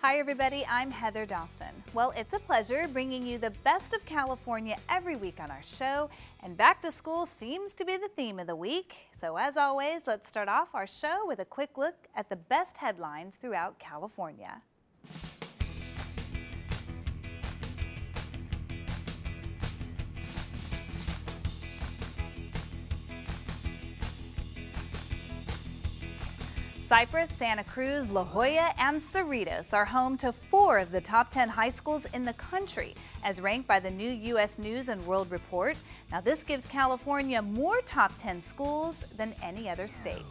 Hi everybody, I'm Heather Dawson. Well, it's a pleasure bringing you the best of California every week on our show, and back to school seems to be the theme of the week. So as always, let's start off our show with a quick look at the best headlines throughout California. Cypress, Santa Cruz, La Jolla, and Cerritos are home to 4 of the top 10 high schools in the country, as ranked by the new U.S. News and World Report. Now, this gives California more top 10 schools than any other state.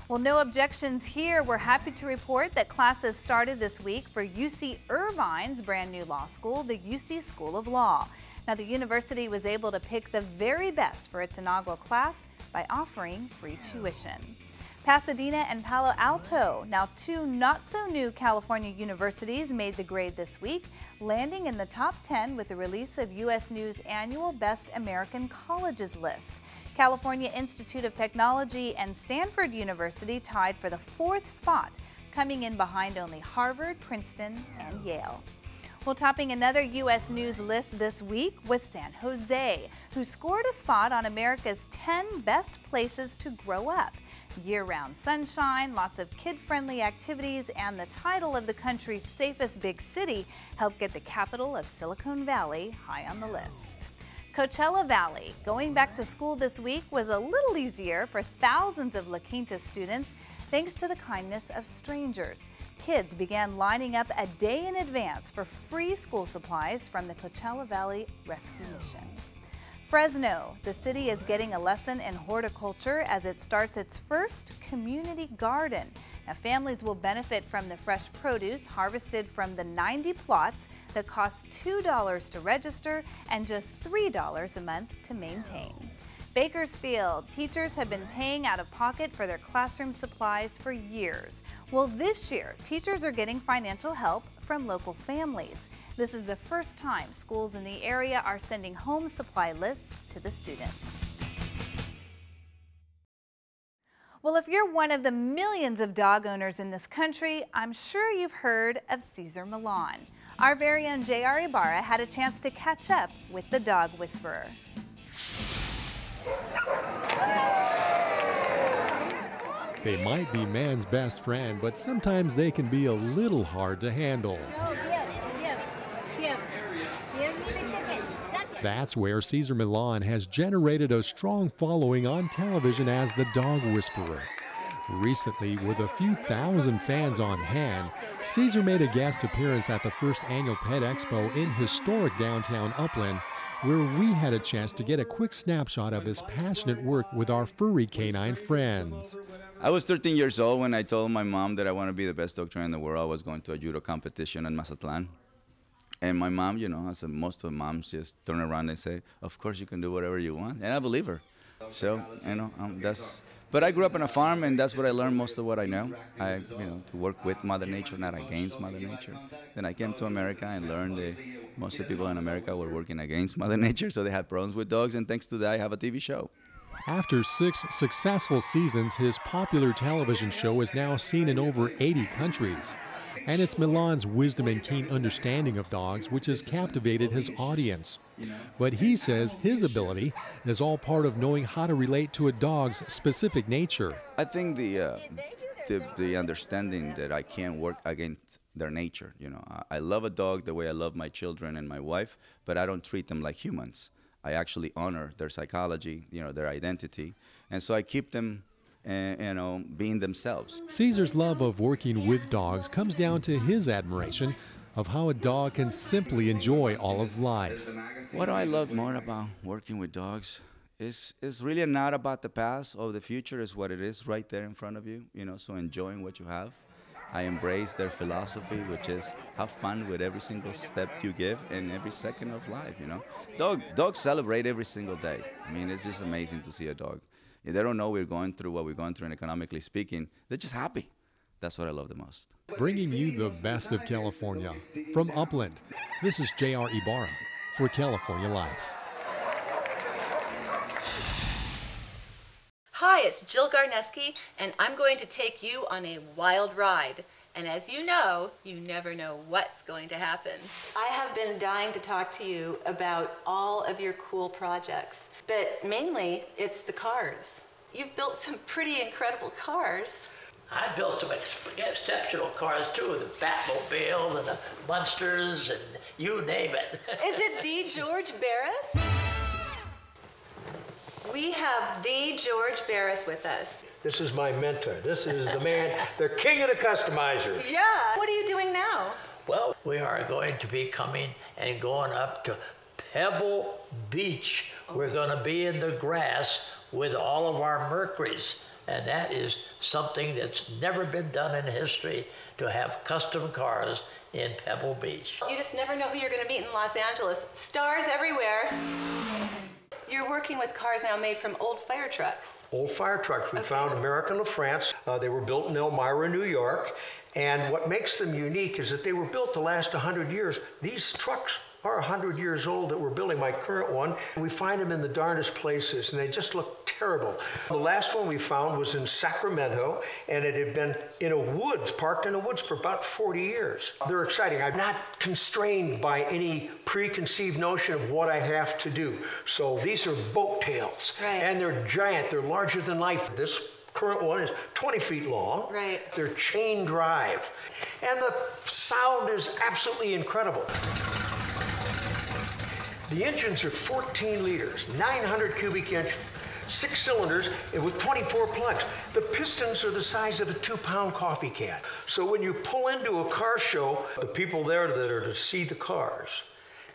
Well, no objections here. We're happy to report that classes started this week for UC Irvine's brand new law school, the UC School of Law. Now, the university was able to pick the very best for its inaugural class by offering free tuition. Pasadena and Palo Alto, now 2 not-so-new California universities, made the grade this week, landing in the top 10 with the release of U.S. News' annual Best American Colleges list. California Institute of Technology and Stanford University tied for the 4th spot, coming in behind only Harvard, Princeton, and Yale. Well, topping another U.S. News list this week was San Jose, who scored a spot on America's 10 best places to grow up. Year-round sunshine, lots of kid-friendly activities, and the title of the country's safest big city helped get the capital of Silicon Valley high on the list. Coachella Valley, going back to school this week was a little easier for thousands of La Quinta students thanks to the kindness of strangers. Kids began lining up a day in advance for free school supplies from the Coachella Valley Rescue Mission. Fresno, the city is getting a lesson in horticulture as it starts its first community garden. Now, families will benefit from the fresh produce harvested from the 90 plots that cost $2 to register and just $3 a month to maintain. Bakersfield, teachers have been paying out of pocket for their classroom supplies for years. Well, this year, teachers are getting financial help from local families. This is the first time schools in the area are sending home supply lists to the students. Well, if you're one of the millions of dog owners in this country, I'm sure you've heard of Cesar Millan. Our very own J.R. Ibarra had a chance to catch up with the dog whisperer. They might be man's best friend, but sometimes they can be a little hard to handle. That's where Cesar Millan has generated a strong following on television as the dog whisperer. Recently, with a few thousand fans on hand, Cesar made a guest appearance at the first annual Pet Expo in historic downtown Upland, where we had a chance to get a quick snapshot of his passionate work with our furry canine friends. I was 13 years old when I told my mom that I want to be the best dog trainer in the world. I was going to a judo competition in Mazatlan. And my mom, you know, as most of moms, just turn around and say, of course you can do whatever you want. And I believe her. So, you know, but I grew up on a farm, and that's what I learned most of what I know. To work with Mother Nature, not against Mother Nature. Then I came to America and learned that most of the people in America were working against Mother Nature, so they had problems with dogs, and thanks to that, I have a TV show. After 6 successful seasons, his popular television show is now seen in over 80 countries. And it's Millan's wisdom and keen understanding of dogs which has captivated his audience. But he says his ability is all part of knowing how to relate to a dog's specific nature. I think the understanding that I can't work against their nature. You know, I love a dog the way I love my children and my wife, but I don't treat them like humans. I actually honor their psychology, you know, their identity, and so I keep them being themselves. Cesar's love of working with dogs comes down to his admiration of how a dog can simply enjoy all of life. What I love more about working with dogs is really not about the past or the future. Is what it is right there in front of you, you know, so enjoying what you have. I embrace their philosophy, which is have fun with every single step you give and every second of life, you know. Dogs celebrate every single day. I mean, it's just amazing to see a dog. If they don't know we're going through what we're going through, and economically speaking, they're just happy. That's what I love the most. Bringing you the best of California. From Upland, this is J.R. Ibarra for California Life. Hi, it's Jill Garneski, and I'm going to take you on a wild ride. And as you know, you never know what's going to happen. I have been dying to talk to you about all of your cool projects, but mainly it's the cars. You've built some pretty incredible cars. I built some exceptional cars too, the Batmobile and the Munsters and you name it. Is it the George Barris? We have the George Barris with us. This is my mentor. This is the man, the king of the customizers. Yeah. What are you doing now? Well, we are going to be coming and going up to Pebble Beach. We're going to be in the grass with all of our Mercuries. And that is something that's never been done in history, to have custom cars in Pebble Beach. You just never know who you're going to meet in Los Angeles. Stars everywhere. You're working with cars now made from old fire trucks. Old fire trucks. We found American LaFrance. They were built in Elmira, New York. And what makes them unique is that they were built to last 100 years. These trucks are 100 years old that we're building, my current one. We find them in the darndest places, and they just look terrible. The last one we found was in Sacramento, and it had been in a woods, parked in a woods for about 40 years. They're exciting. I'm not constrained by any preconceived notion of what I have to do. So these are boat tails, and they're giant. They're larger than life. This current one is 20 feet long. Right. They're chain drive. And the sound is absolutely incredible. The engines are 14 liters, 900 cubic inch, 6 cylinders, and with 24 plugs. The pistons are the size of a 2-pound coffee can. So when you pull into a car show, the people there that are to see the cars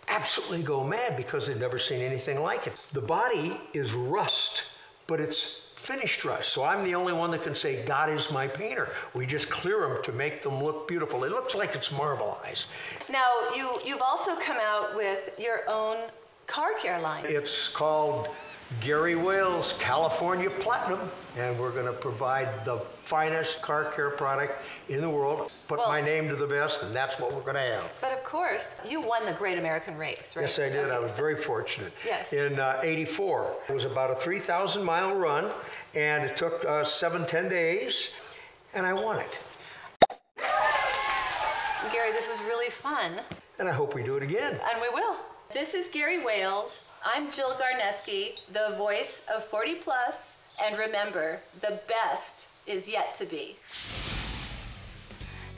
absolutely go mad because they've never seen anything like it. The body is rust, but it's finished rust. So I'm the only one that can say, God is my painter. We just clear them to make them look beautiful. It looks like it's marbleized. Now, you've also come out with your own car care line. It's called Gary Wales California Platinum, and we're going to provide the finest car care product in the world. Put my name to the best, and that's what we're going to have. But of course, you won the Great American Race, right? Yes, I did. I was very fortunate. Yes. In '84, it was about a 3,000-mile run, and it took 7-10 days, and I won it. Gary, this was really fun. And I hope we do it again. And we will. This is Gary Wales. I'm Jill Garneski, the voice of 40 Plus, and remember, the best is yet to be.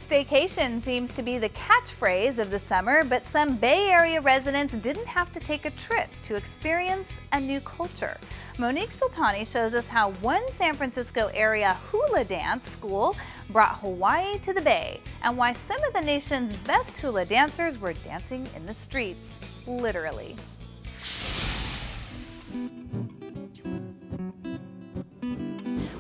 Staycation seems to be the catchphrase of the summer, but some Bay Area residents didn't have to take a trip to experience a new culture. Monique Soltani shows us how one San Francisco area hula dance school brought Hawaii to the Bay, and why some of the nation's best hula dancers were dancing in the streets, literally.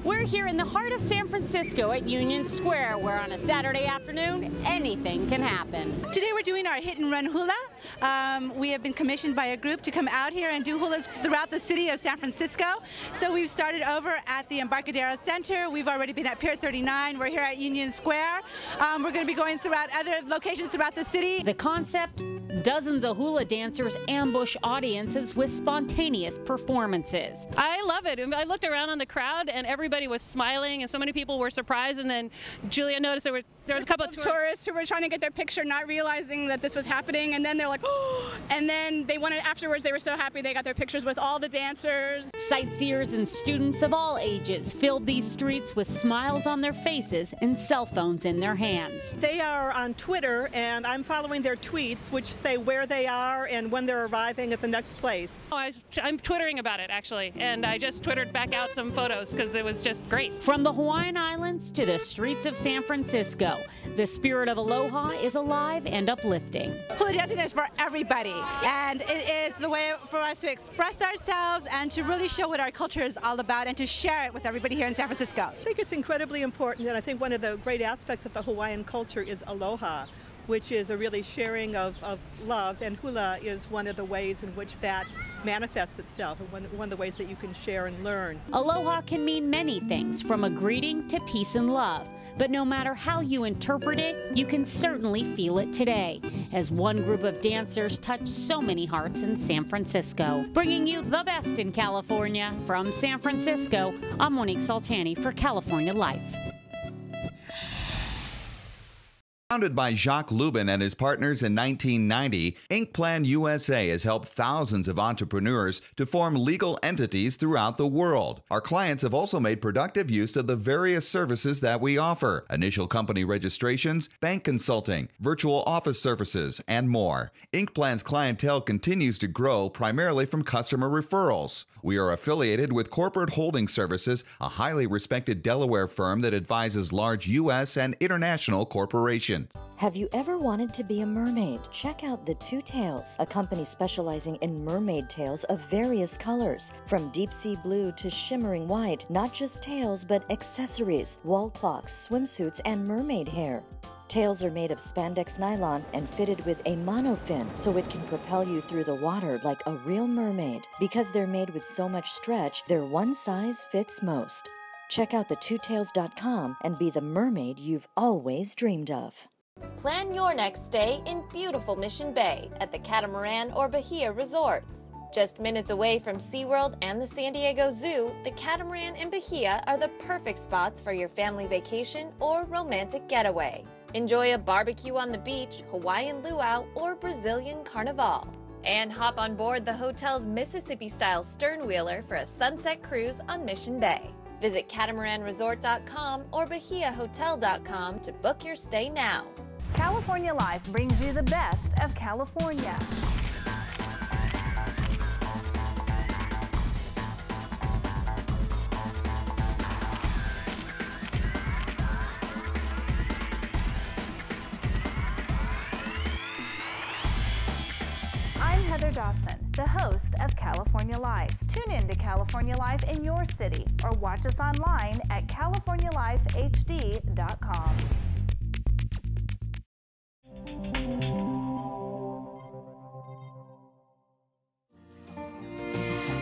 We're here in the heart of San Francisco at Union Square, where on a Saturday afternoon, anything can happen. Today we're doing our hit and run hula. We have been commissioned by a group to come out here and do hulas throughout the city of San Francisco. So we've started over at the Embarcadero Center. We've already been at Pier 39. We're here at Union Square. We're going to be going throughout other locations throughout the city. The concept? Dozens of hula dancers ambush audiences with spontaneous performances. I love it. I looked around on the crowd and everybody was smiling and so many people were surprised, and then Julia noticed there was a couple of tourists who were trying to get their picture, not realizing that this was happening, and then they're like, oh, and then they wanted, afterwards they were so happy they got their pictures with all the dancers. Sightseers and students of all ages filled these streets with smiles on their faces and cell phones in their hands. They are on Twitter, and I'm following their tweets, which say where they are and when they're arriving at the next place. Oh, I'm twittering about it, actually, and I just twittered back out some photos because it was just great. From the Hawaiian Islands to the streets of San Francisco, the spirit of aloha is alive and uplifting. Hula dancing is for everybody, and it is the way for us to express ourselves and to really show what our culture is all about and to share it with everybody here in San Francisco. I think it's incredibly important, and I think one of the great aspects of the Hawaiian culture is aloha, which is a really sharing of love, and hula is one of the ways in which that manifests itself, and one of the ways that you can share and learn. Aloha can mean many things, from a greeting to peace and love. But no matter how you interpret it, you can certainly feel it today, as one group of dancers touched so many hearts in San Francisco. Bringing you the best in California, from San Francisco, I'm Monique Soltani for California Life. Founded by Jacques Lubin and his partners in 1990, Inkplan USA has helped thousands of entrepreneurs to form legal entities throughout the world. Our clients have also made productive use of the various services that we offer: initial company registrations, bank consulting, virtual office services, and more. Inkplan's clientele continues to grow primarily from customer referrals. We are affiliated with Corporate Holding Services, a highly respected Delaware firm that advises large U.S. and international corporations. Have you ever wanted to be a mermaid? Check out The Two Tails, a company specializing in mermaid tails of various colors. From deep sea blue to shimmering white, not just tails, but accessories, wall clocks, swimsuits, and mermaid hair. Tails are made of spandex nylon and fitted with a monofin, so it can propel you through the water like a real mermaid. Because they're made with so much stretch, they're one size fits most. Check out thetwotails.com and be the mermaid you've always dreamed of. Plan your next stay in beautiful Mission Bay at the Catamaran or Bahia resorts. Just minutes away from SeaWorld and the San Diego Zoo, the Catamaran and Bahia are the perfect spots for your family vacation or romantic getaway. Enjoy a barbecue on the beach, Hawaiian luau, or Brazilian carnival. And hop on board the hotel's Mississippi-style sternwheeler for a sunset cruise on Mission Bay. Visit catamaranresort.com or bahiahotel.com to book your stay now. California Life brings you the best of California. I'm Heather Dawson, the host of California Life. Tune in to California Life in your city or watch us online at californialifehd.com.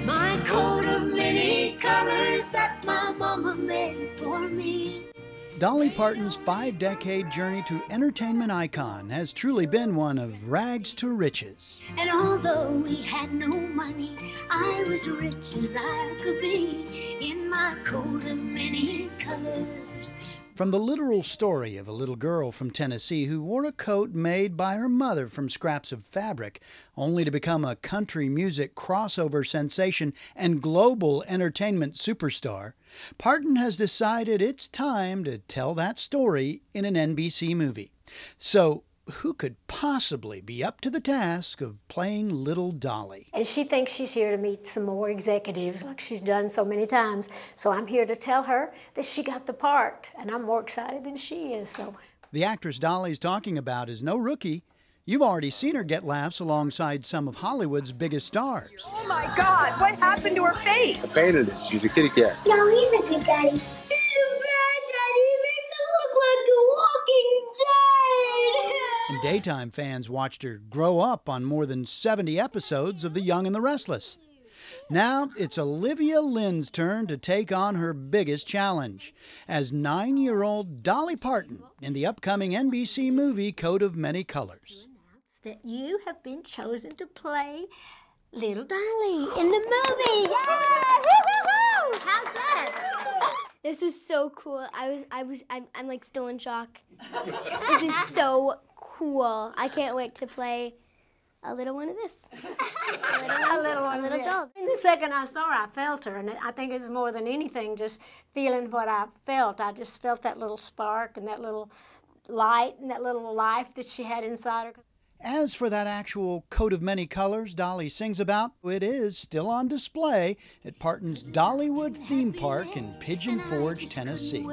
My coat of many colors that my mama made for me. Dolly Parton's 5-decade journey to entertainment icon has truly been one of rags to riches. And although we had no money, I was rich as I could be in my coat of many colors. From the literal story of a little girl from Tennessee who wore a coat made by her mother from scraps of fabric, only to become a country music crossover sensation and global entertainment superstar, Parton has decided it's time to tell that story in an NBC movie. So, who could possibly be up to the task of playing little Dolly? And she thinks she's here to meet some more executives like she's done so many times. So I'm here to tell her that she got the part, and I'm more excited than she is. So the actress Dolly's talking about is no rookie. You've already seen her get laughs alongside some of Hollywood's biggest stars. Oh my God, what happened to her face? I painted it. She's a kitty cat. No, he's a good daddy. He's a bad daddy. He makes it look like a walking dead. And daytime fans watched her grow up on more than 70 episodes of The Young and the Restless. Now it's Olivia Lynn's turn to take on her biggest challenge as 9-year-old Dolly Parton in the upcoming NBC movie Coat of Many Colors. That you have been chosen to play little Dolly in the movie. Yeah! Woo-hoo-hoo! How's that? This was so cool. I'm like still in shock. This is so cool. I can't wait to play a little one of this. a little doll. The second I saw her, I felt her, and I think it's more than anything just feeling what I felt. I just felt that little spark and that little light and that little life that she had inside her. As for that actual coat of many colors Dolly sings about, it is still on display at Parton's Dollywood theme park in Pigeon Forge, Tennessee.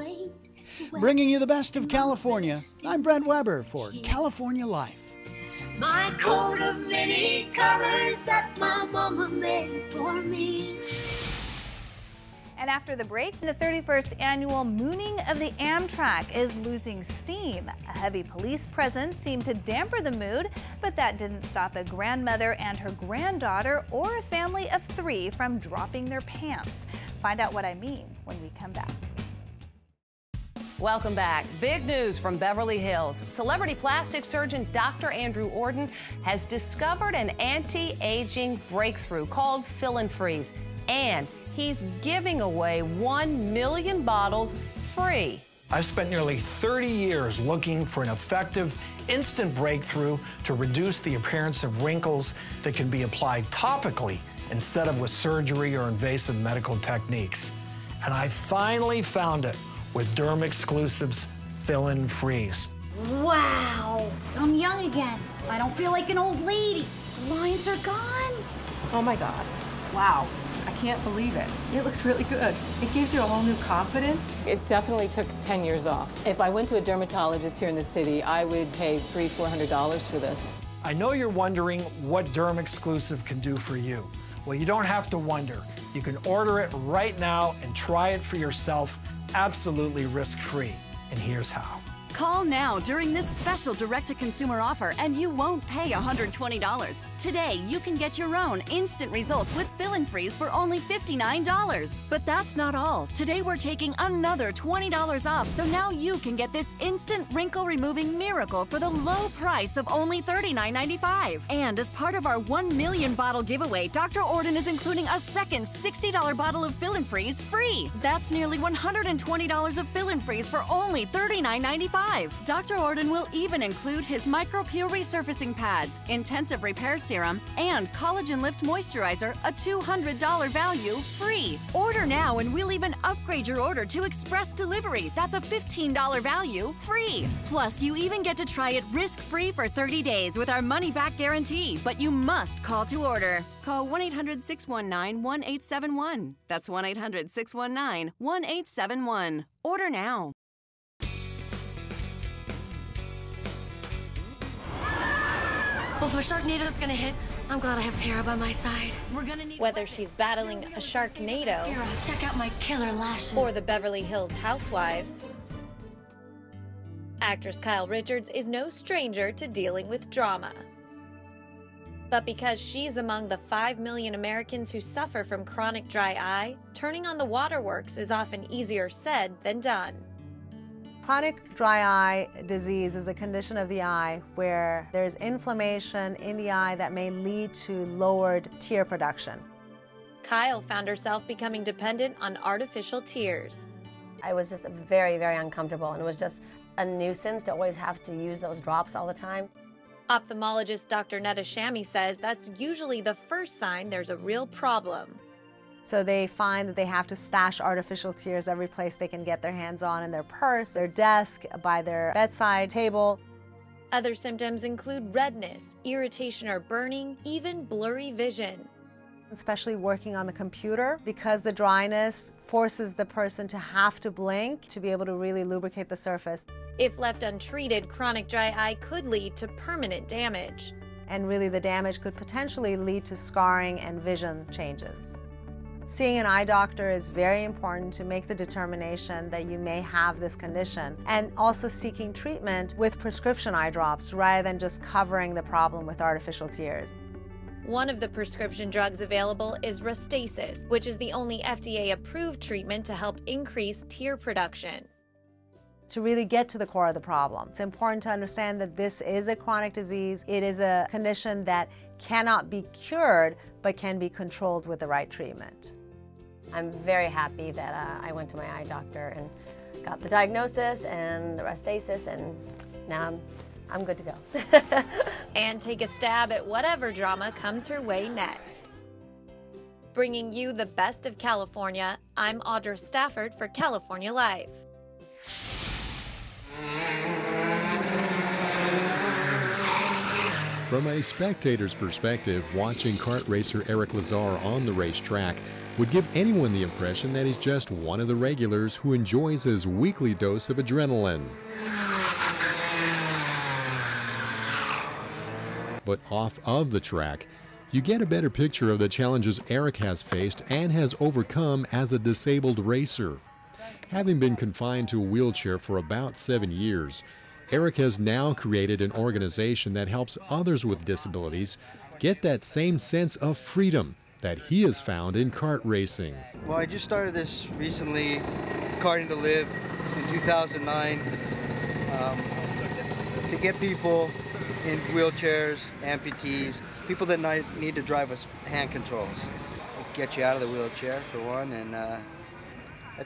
Bringing you the best of California, I'm Brent Weber for California Life. My coat of many colors that my mama made for me. And after the break, the 31st annual Mooning of the Amtrak is losing steam. A heavy police presence seemed to damper the mood, but that didn't stop a grandmother and her granddaughter or a family of 3 from dropping their pants. Find out what I mean when we come back. Welcome back. Big news from Beverly Hills. Celebrity plastic surgeon Dr. Andrew Orden has discovered an anti-aging breakthrough called Fill and Freeze, and he's giving away 1 million bottles free. I've spent nearly 30 years looking for an effective, instant breakthrough to reduce the appearance of wrinkles that can be applied topically instead of with surgery or invasive medical techniques. And I finally found it with Derm Exclusives Fill-In Freeze. Wow, I'm young again. I don't feel like an old lady. The lines are gone. Oh my God, wow. I can't believe it. It looks really good. It gives you a whole new confidence. It definitely took 10 years off. If I went to a dermatologist here in the city, I would pay $300-400 for this. I know you're wondering what Derm Exclusive can do for you. Well, you don't have to wonder. You can order it right now and try it for yourself, absolutely risk-free. And here's how. Call now during this special direct-to-consumer offer and you won't pay $120. Today, you can get your own instant results with Fill-In Freeze for only $59. But that's not all. Today, we're taking another $20 off, so now you can get this instant wrinkle-removing miracle for the low price of only $39.95. And as part of our 1 million bottle giveaway, Dr. Orden is including a second $60 bottle of Fill-In Freeze free. That's nearly $120 of Fill-In Freeze for only $39.95. Dr. Orden will even include his micro-peel resurfacing pads, intensive repair serum, and collagen lift moisturizer, a $200 value, free. Order now and we'll even upgrade your order to express delivery. That's a $15 value, free. Plus, you even get to try it risk-free for 30 days with our money-back guarantee, but you must call to order. Call 1-800-619-1871. That's 1-800-619-1871. Order now. Before Sharknado's gonna hit, I'm glad I have Tara by my side. We're gonna need. Whether she's battling a Sharknado, check out my killer lashes, or the Beverly Hills Housewives, actress Kyle Richards is no stranger to dealing with drama. But because she's among the 5 million Americans who suffer from chronic dry eye, turning on the waterworks is often easier said than done. Chronic dry eye disease is a condition of the eye where there's inflammation in the eye that may lead to lowered tear production. Kyle found herself becoming dependent on artificial tears. I was just very, very uncomfortable, and it was just a nuisance to always have to use those drops all the time. Ophthalmologist Dr. Netta Shami says that's usually the first sign there's a real problem. So they find that they have to stash artificial tears every place they can get their hands on, in their purse, their desk, by their bedside table. Other symptoms include redness, irritation or burning, even blurry vision. Especially working on the computer, because the dryness forces the person to have to blink to be able to really lubricate the surface. If left untreated, chronic dry eye could lead to permanent damage. And really the damage could potentially lead to scarring and vision changes. Seeing an eye doctor is very important to make the determination that you may have this condition, and also seeking treatment with prescription eye drops rather than just covering the problem with artificial tears. One of the prescription drugs available is Restasis, which is the only FDA-approved treatment to help increase tear production. To really get to the core of the problem, it's important to understand that this is a chronic disease. It is a condition that cannot be cured, but can be controlled with the right treatment. I'm very happy that I went to my eye doctor and got the diagnosis and the Restasis, and now I'm good to go. And take a stab at whatever drama comes her way next. Bringing you the best of California, I'm Audra Stafford for California Life. From a spectator's perspective, watching kart racer Eric Lazar on the racetrack would give anyone the impression that he's just one of the regulars who enjoys his weekly dose of adrenaline. But off of the track, you get a better picture of the challenges Eric has faced and has overcome as a disabled racer. Having been confined to a wheelchair for about 7 years, Eric has now created an organization that helps others with disabilities get that same sense of freedom that he has found in kart racing. Well, I just started this recently, Karting to Live, in 2009, to get people in wheelchairs, amputees, people that need to drive with hand controls. It'll get you out of the wheelchair, for one, and I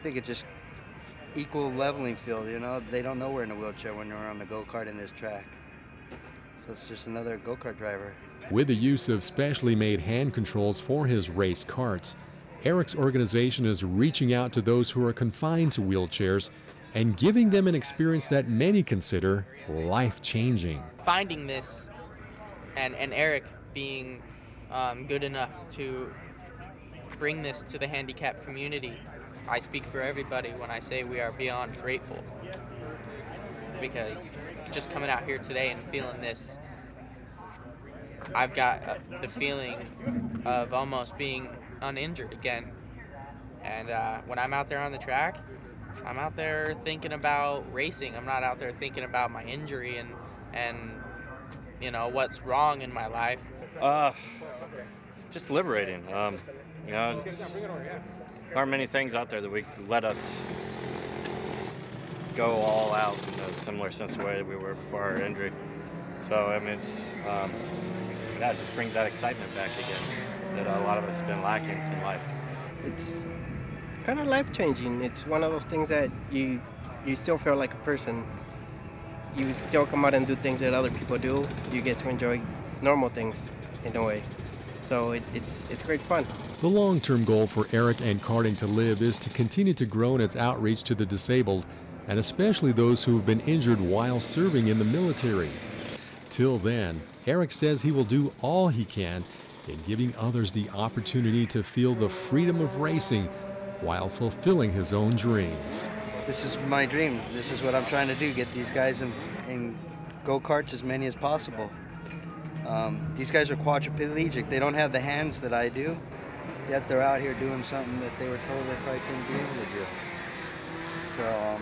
think it just equal leveling field, you know. They don't know we're in a wheelchair when we're on the go-kart in this track. So it's just another go-kart driver. With the use of specially made hand controls for his race karts, Eric's organization is reaching out to those who are confined to wheelchairs and giving them an experience that many consider life-changing. Finding this and Eric being good enough to bring this to the handicapped community, I speak for everybody when I say we are beyond grateful. Because just coming out here today and feeling this, I've got the feeling of almost being uninjured again. And when I'm out there on the track, I'm out there thinking about racing. I'm not out there thinking about my injury and you know, what's wrong in my life. Just liberating. You know, there aren't many things out there that we let us go all out in a similar sense of the way we were before our injury. So, I mean, it's, yeah, it just brings that excitement back again that a lot of us have been lacking in life. It's kind of life-changing. It's one of those things that you still feel like a person. You still come out and do things that other people do. You get to enjoy normal things in a way. So it's great fun. The long-term goal for Eric and Karting to Live is to continue to grow in its outreach to the disabled, and especially those who have been injured while serving in the military. Till then, Eric says he will do all he can in giving others the opportunity to feel the freedom of racing while fulfilling his own dreams. This is my dream. This is what I'm trying to do, get these guys in go-karts, as many as possible. These guys are quadriplegic. They don't have the hands that I do, yet they're out here doing something that they were told they probably couldn't be able to do. So,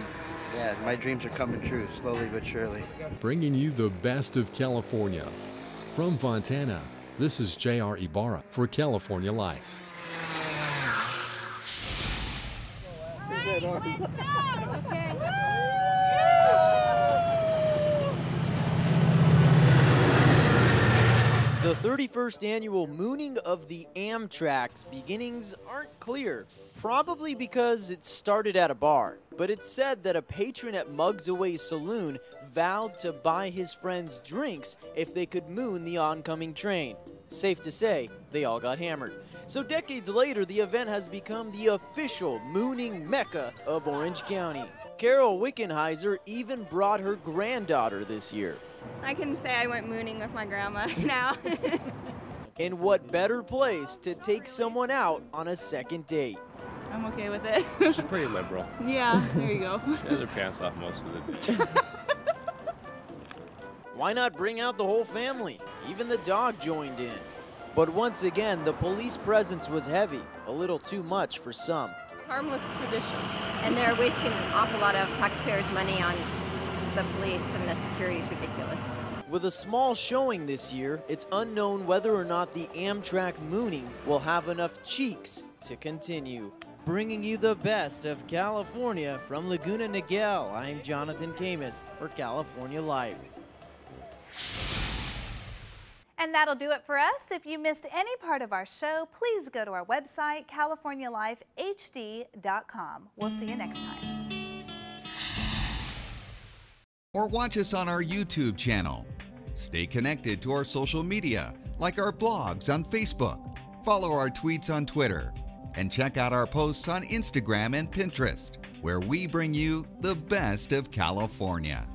yeah, my dreams are coming true, slowly but surely. Bringing you the best of California. From Fontana, this is J.R. Ibarra for California Life. The 31st annual mooning of the Amtrak's beginnings aren't clear, probably because it started at a bar. But it's said that a patron at Mugs Away Saloon vowed to buy his friends drinks if they could moon the oncoming train. Safe to say, they all got hammered. So decades later, the event has become the official mooning mecca of Orange County. Carol Wickenheiser even brought her granddaughter this year. I can say I went mooning with my grandma now. And what better place to take someone out on a second date? I'm okay with it. She's pretty liberal. Yeah, there you go. She has her pants off most of the day. Why not bring out the whole family? Even the dog joined in. But once again, the police presence was heavy, a little too much for some. Harmless tradition. And they're wasting an awful lot of taxpayers' money on the police, and the security is ridiculous. With a small showing this year, it's unknown whether or not the Amtrak mooning will have enough cheeks to continue. Bringing you the best of California from Laguna Niguel, I'm Jonathan Camus for California Life. And that'll do it for us. If you missed any part of our show, please go to our website, californialifehd.com. We'll see you next time. Or watch us on our YouTube channel. Stay connected to our social media, like our blogs on Facebook. Follow our tweets on Twitter. And check out our posts on Instagram and Pinterest, where we bring you the best of California.